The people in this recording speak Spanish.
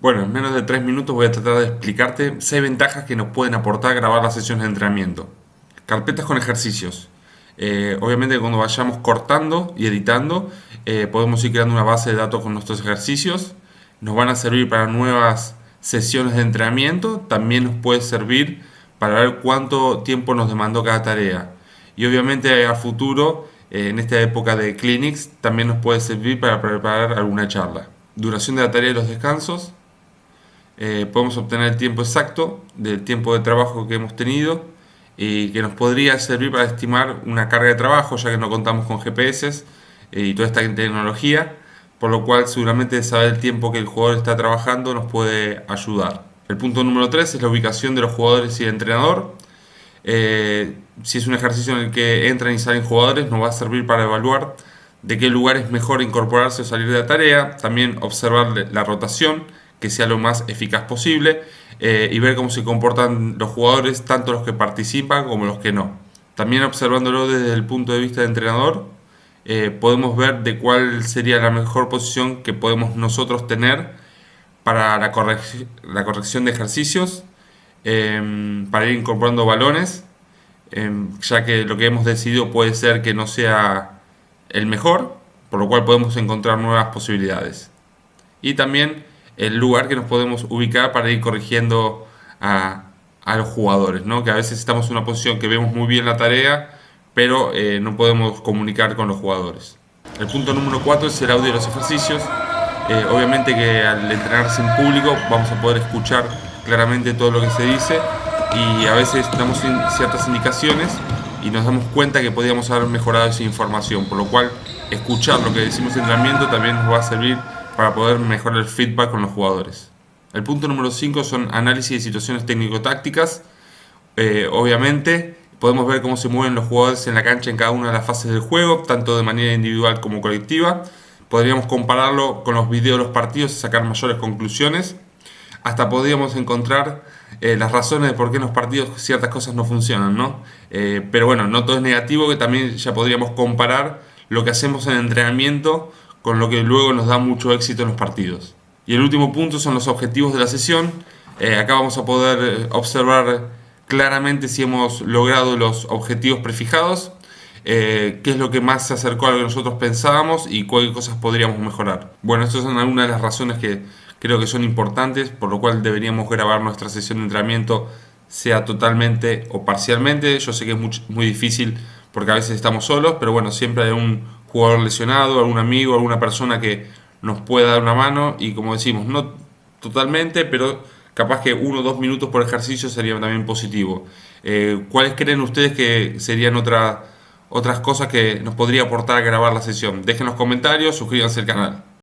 Bueno, en menos de 3 minutos voy a tratar de explicarte 6 ventajas que nos pueden aportar grabar las sesiones de entrenamiento. Carpetas con ejercicios. Obviamente cuando vayamos cortando y editando, podemos ir creando una base de datos con nuestros ejercicios. Nos van a servir para nuevas sesiones de entrenamiento. También nos puede servir para ver cuánto tiempo nos demandó cada tarea. Y obviamente a futuro, en esta época de clinics, también nos puede servir para preparar alguna charla. Duración de la tarea y los descansos. Podemos obtener el tiempo exacto del tiempo de trabajo que hemos tenido y que nos podría servir para estimar una carga de trabajo, ya que no contamos con GPS y toda esta tecnología, por lo cual seguramente saber el tiempo que el jugador está trabajando nos puede ayudar. El punto número 3 es la ubicación de los jugadores y el entrenador. Si es un ejercicio en el que entran y salen jugadores, nos va a servir para evaluar de qué lugar es mejor incorporarse o salir de la tarea. También observar la rotación, que sea lo más eficaz posible, y ver cómo se comportan los jugadores, tanto los que participan como los que no. También observándolo desde el punto de vista de entrenador, podemos ver de cuál sería la mejor posición que podemos nosotros tener para la corrección de ejercicios, para ir incorporando balones, ya que lo que hemos decidido puede ser que no sea el mejor, por lo cual podemos encontrar nuevas posibilidades. Y también el lugar que nos podemos ubicar para ir corrigiendo a los jugadores, ¿no? Que a veces estamos en una posición que vemos muy bien la tarea, pero no podemos comunicar con los jugadores. El punto número 4 es el audio de los ejercicios. Obviamente que al entrenarse en público vamos a poder escuchar claramente todo lo que se dice y a veces damos ciertas indicaciones y nos damos cuenta que podríamos haber mejorado esa información, por lo cual escuchar lo que decimos en entrenamiento también nos va a servir para poder mejorar el feedback con los jugadores. El punto número 5 son análisis de situaciones técnico-tácticas. Obviamente podemos ver cómo se mueven los jugadores en la cancha en cada una de las fases del juego, tanto de manera individual como colectiva. Podríamos compararlo con los videos de los partidos y sacar mayores conclusiones. Hasta podríamos encontrar las razones de por qué en los partidos ciertas cosas no funcionan, ¿no? Pero bueno, no todo es negativo, que también ya podríamos comparar lo que hacemos en el entrenamiento con lo que luego nos da mucho éxito en los partidos. Y el último punto son los objetivos de la sesión. Acá vamos a poder observar claramente si hemos logrado los objetivos prefijados, qué es lo que más se acercó a lo que nosotros pensábamos y cuáles cosas podríamos mejorar. Bueno, estas son algunas de las razones que creo que son importantes, por lo cual deberíamos grabar nuestra sesión de entrenamiento, sea totalmente o parcialmente. Yo sé que es muy difícil porque a veces estamos solos, pero bueno, siempre hay un jugador lesionado, algún amigo, alguna persona que nos pueda dar una mano y, como decimos, no totalmente, pero capaz que 1 o 2 minutos por ejercicio sería también positivo. ¿Cuáles creen ustedes que serían otras cosas que nos podría aportar a grabar la sesión? Dejen los comentarios, suscríbanse al canal.